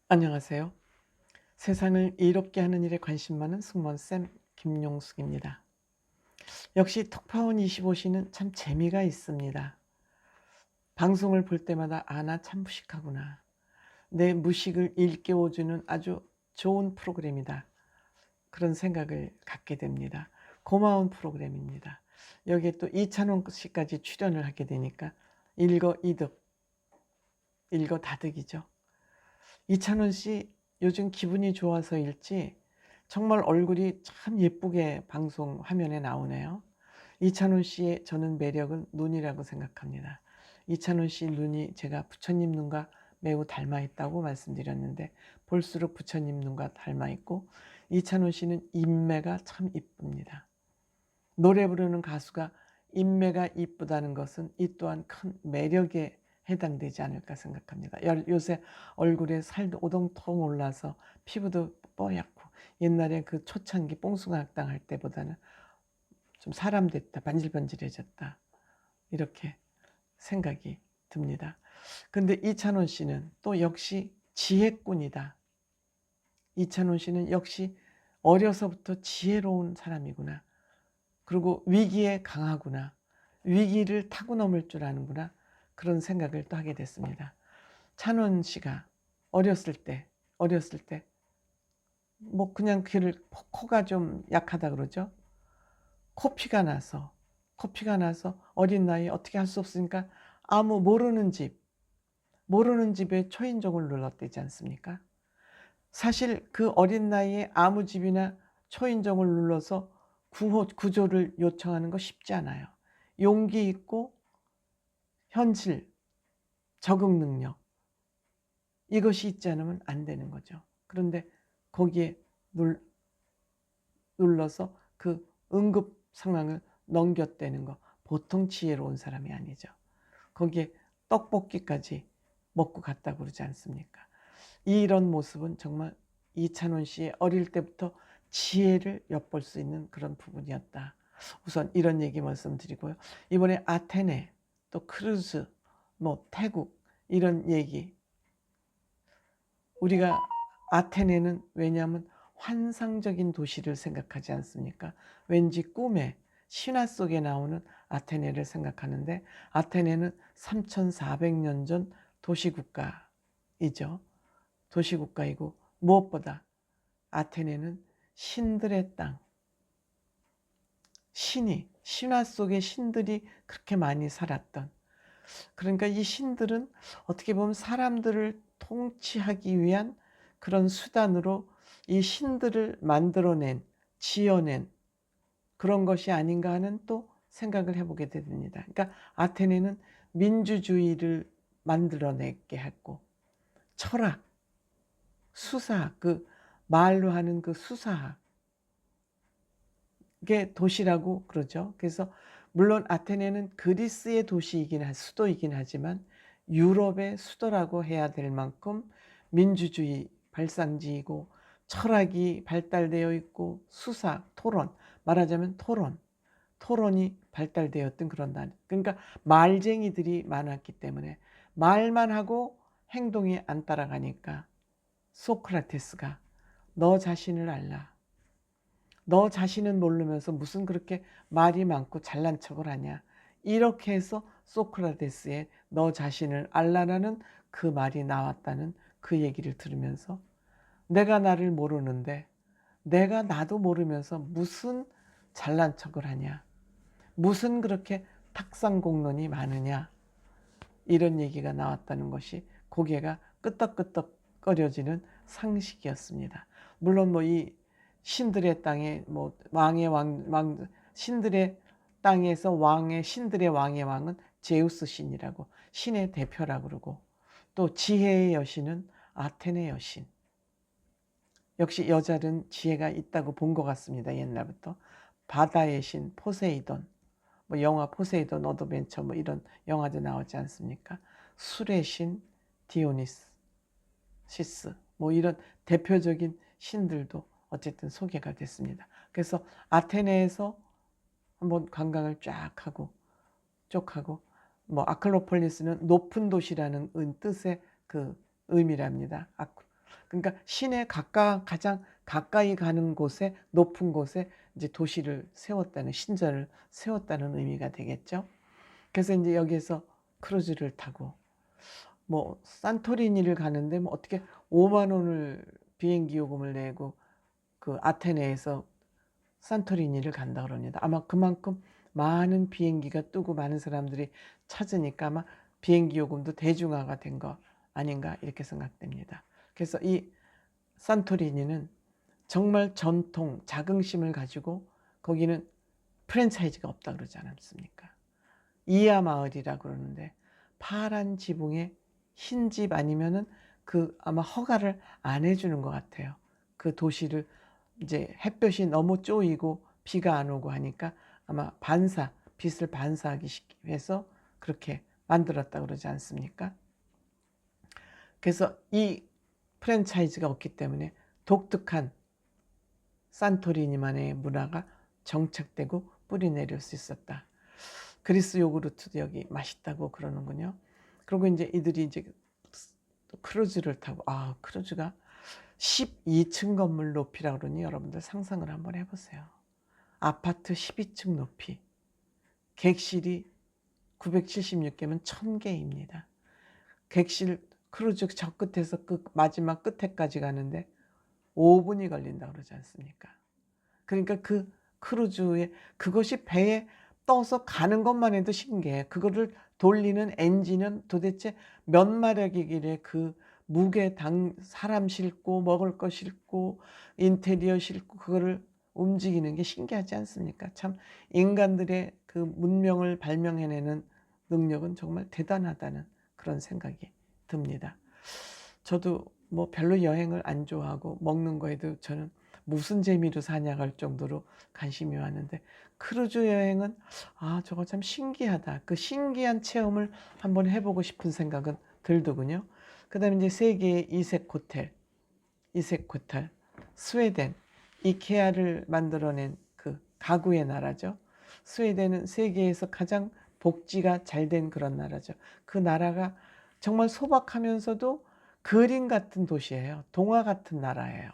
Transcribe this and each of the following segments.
안녕하세요. 세상을 이롭게 하는 일에 관심 많은 승무원쌤 김용숙입니다. 역시 톡파원 25시는 참 재미가 있습니다. 방송을 볼 때마다 나 참 무식하구나. 내 무식을 일깨워주는 아주 좋은 프로그램이다. 그런 생각을 갖게 됩니다. 고마운 프로그램입니다. 여기에 또 이찬원 씨까지 출연을 하게 되니까 일거이득, 일거다득이죠. 이찬원 씨 요즘 기분이 좋아서일지 정말 얼굴이 참 예쁘게 방송 화면에 나오네요. 이찬원 씨의 저는 매력은 눈이라고 생각합니다. 이찬원 씨 눈이 제가 부처님 눈과 매우 닮아 있다고 말씀드렸는데 볼수록 부처님 눈과 닮아 있고, 이찬원 씨는 인매가 참 이쁩니다. 노래 부르는 가수가 인매가 이쁘다는 것은 이 또한 큰 매력에 해당되지 않을까 생각합니다. 요새 얼굴에 살도 오동통 올라서 피부도 뽀얗고 옛날에 그 초창기 뽕숭아학당 할 때보다는 좀 사람 됐다, 반질반질해졌다, 이렇게 생각이 듭니다. 근데 이찬원 씨는 또 역시 지혜꾼이다. 이찬원 씨는 역시 어려서부터 지혜로운 사람이구나. 그리고 위기에 강하구나. 위기를 타고 넘을 줄 아는구나. 그런 생각을 또 하게 됐습니다. 찬원 씨가 어렸을 때 뭐 그냥 코가 좀 약하다 그러죠. 코피가 나서 어린 나이에 어떻게 할 수 없으니까 아무 모르는 집에 초인종을 눌렀대지 않습니까? 사실 그 어린 나이에 아무 집이나 초인종을 눌러서 구조를 요청하는 거 쉽지 않아요. 용기 있고 현실, 적응 능력, 이것이 있지 않으면 안 되는 거죠. 그런데 거기에 눌러서 그 응급 상황을 넘겼다는 거, 보통 지혜로운 사람이 아니죠. 거기에 떡볶이까지 먹고 갔다고 그러지 않습니까? 이런 모습은 정말 이찬원 씨의 어릴 때부터 지혜를 엿볼 수 있는 그런 부분이었다. 우선 이런 얘기 말씀드리고요. 이번에 아테네, 또 크루즈, 태국, 이런 얘기. 우리가 아테네는 왜냐하면 환상적인 도시를 생각하지 않습니까? 왠지 꿈에, 신화 속에 나오는 아테네를 생각하는데, 아테네는 3400년 전 도시국가이죠. 도시국가이고, 무엇보다 아테네는 신들의 땅, 신화 속의 신들이 그렇게 많이 살았던, 그러니까 이 신들은 어떻게 보면 사람들을 통치하기 위한 그런 수단으로 이 신들을 만들어낸, 지어낸 그런 것이 아닌가 하는 또 생각을 해보게 됩니다. 그러니까 아테네는 민주주의를 만들어내게 했고, 철학, 수사학, 그 말로 하는 그 수사학의 도시라고 그러죠. 그래서 물론 아테네는 그리스의 수도이긴 하지만 유럽의 수도라고 해야 될 만큼 민주주의 발상지이고 철학이 발달되어 있고 토론, 말하자면 토론이 발달되었던 그런 날. 그러니까 말쟁이들이 많았기 때문에 말만 하고 행동이 안 따라가니까 소크라테스가 너 자신을 알라. 너 자신은 모르면서 무슨 그렇게 말이 많고 잘난 척을 하냐. 이렇게 해서 소크라테스의 너 자신을 알라라는 그 말이 나왔다는 그 얘기를 들으면서 내가 나를 모르는데 내가 나도 모르면서 무슨 잘난 척을 하냐. 무슨 그렇게 탁상공론이 많으냐. 이런 얘기가 나왔다는 것이 고개가 끄덕끄덕거려지는 상식이었습니다. 물론 이 신들의 땅에 왕의 신들의 땅에서 신들의 왕의 왕은 제우스 신이라고, 신의 대표라고 그러고, 또 지혜의 여신은 아테네 여신. 역시 여자는 지혜가 있다고 본 것 같습니다. 옛날부터. 바다의 신 포세이돈, 영화 포세이돈 어드벤처 이런 영화도 나오지 않습니까? 술의 신 디오니시스, 이런 대표적인 신들도 어쨌든 소개가 됐습니다. 그래서 아테네에서 한번 관광을 쫙 하고 아크로폴리스는 높은 도시라는 뜻의 그 의미랍니다. 그러니까 시내 가장 가까이 가는 곳에 높은 곳에 이제 도시를 세웠다는 신전을 세웠다는 의미가 되겠죠. 그래서 이제 여기에서 크루즈를 타고 뭐 산토리니를 가는데 뭐 어떻게 5만 원을 비행기 요금을 내고 그 아테네에서 산토리니를 간다 그럽니다. 아마 그만큼 많은 비행기가 뜨고 많은 사람들이 찾으니까 아마 비행기 요금도 대중화가 된 거 아닌가 이렇게 생각됩니다. 그래서 이 산토리니는 정말 전통, 자긍심을 가지고 거기는 프랜차이즈가 없다 그러지 않습니까? 이하 마을이라 그러는데 파란 지붕에 흰 집 아니면은 그 아마 허가를 안 해주는 것 같아요. 그 도시를 이제 햇볕이 너무 쪼이고 비가 안 오고 하니까 아마 빛을 반사하기 위해서 그렇게 만들었다 그러지 않습니까? 그래서 이 프랜차이즈가 없기 때문에 독특한 산토리니만의 문화가 정착되고 뿌리 내릴 수 있었다. 그리스 요구르트도 여기 맛있다고 그러는군요. 그리고 이제 이들이 이제 크루즈를 타고 크루즈가 12층 건물 높이라 그러니 여러분들 상상을 한번 해보세요. 아파트 12층 높이, 객실이 976개면 1000개입니다. 객실 크루즈 저 끝에서 그 마지막 끝에까지 가는데 5분이 걸린다 그러지 않습니까? 그러니까 그 크루즈에 그것이 배에 떠서 가는 것만 해도 신기해. 그거를 돌리는 엔진은 도대체 몇 마력이길래 그 무게 사람 싣고 먹을 거 싣고 인테리어 싣고 그거를 움직이는 게 신기하지 않습니까? 참 인간들의 그 문명을 발명해내는 능력은 정말 대단하다는 그런 생각이 듭니다. 저도 뭐 별로 여행을 안 좋아하고 먹는 거에도 저는 무슨 재미로 사냐 할 정도로 관심이 많은데 크루즈 여행은 저거 참 신기하다. 그 신기한 체험을 한번 해보고 싶은 생각은 들더군요. 그 다음에 이제 세계의 이색 호텔, 스웨덴, 이케아를 만들어낸 그 가구의 나라죠. 스웨덴은 세계에서 가장 복지가 잘 된 그런 나라죠. 그 나라가 정말 소박하면서도 그림 같은 도시예요. 동화 같은 나라예요.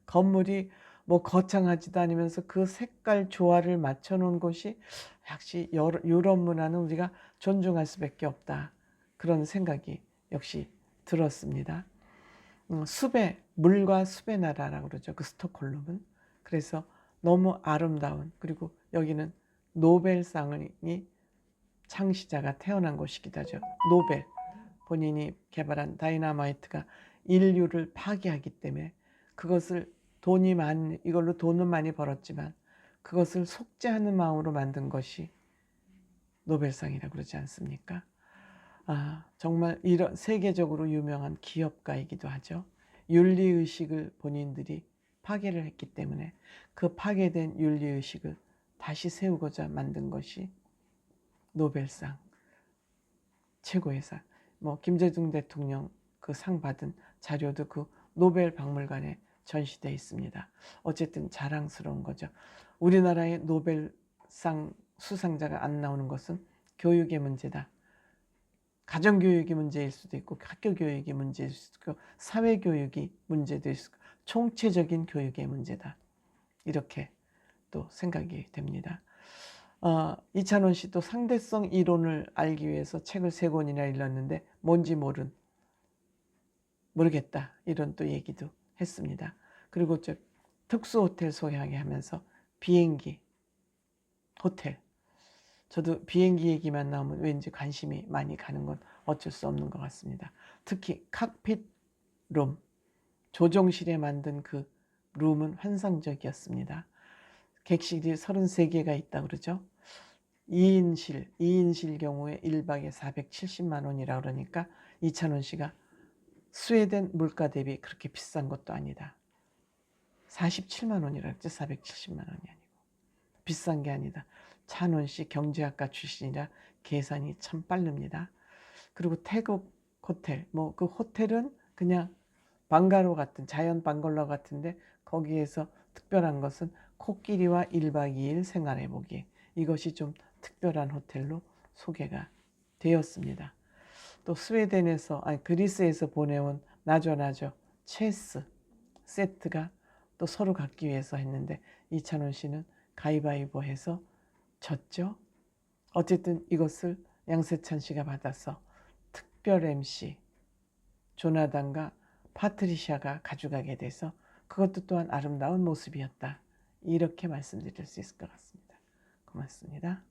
건물이 뭐 거창하지도 않으면서 그 색깔 조화를 맞춰 놓은 곳이 역시 유럽 문화는 우리가 존중할 수밖에 없다. 그런 생각이 역시 들었습니다. 물과 숲의 나라라고 그러죠. 그 스톡홀름은. 그래서 너무 아름다운, 그리고 여기는 노벨상이 창시자가 태어난 곳이기도 하죠. 노벨. 본인이 개발한 다이너마이트가 인류를 파괴하기 때문에 그것을 이걸로 돈은 많이 벌었지만 그것을 속죄하는 마음으로 만든 것이 노벨상이라고 그러지 않습니까? 정말 이런 세계적으로 유명한 기업가이기도 하죠. 윤리의식을 본인들이 파괴를 했기 때문에 그 파괴된 윤리의식을 다시 세우고자 만든 것이 노벨상, 최고의 상. 뭐 김대중 대통령 그 상 받은 자료도 그 노벨 박물관에 전시되어 있습니다. 어쨌든 자랑스러운 거죠. 우리나라의 노벨상 수상자가 안 나오는 것은 교육의 문제다. 가정교육이 문제일 수도 있고 학교교육이 문제일 수도 있고 사회교육이 문제도 있고 총체적인 교육의 문제다. 이렇게 또 생각이 됩니다. 이찬원 씨도 상대성 이론을 알기 위해서 책을 3권이나 읽었는데 뭔지 모르겠다. 이런 또 얘기도 했습니다. 그리고 특수호텔 소개하게 하면서 비행기, 호텔. 저도 비행기 얘기만 나오면 왠지 관심이 많이 가는 건 어쩔 수 없는 것 같습니다. 특히 칵핏 룸, 조종실에 만든 그 룸은 환상적이었습니다. 객실이 33개가 있다고 그러죠. 2인실 경우에 1박에 470만 원이라 그러니까 이찬원 씨가 스웨덴 물가 대비 그렇게 비싼 것도 아니다. 47만 원이라 그랬죠. 470만 원이 아니고. 비싼 게 아니다. 찬원 씨 경제학과 출신이라 계산이 참 빠릅니다. 그리고 태국 호텔, 뭐 그 호텔은 그냥 방가로 같은 자연 방글러 같은데 거기에서 특별한 것은 코끼리와 1박 2일 생활해보기. 이것이 좀 특별한 호텔로 소개가 되었습니다. 또 그리스에서 보내온 나죠 체스 세트가 또 서로 갖기 위해서 했는데 이찬원 씨는 가위바위보 해서 졌죠. 어쨌든 이것을 양세찬 씨가 받아서 특별 MC 조나단과 파트리샤가 가져가게 돼서 그것도 또한 아름다운 모습이었다. 이렇게 말씀드릴 수 있을 것 같습니다. 고맙습니다.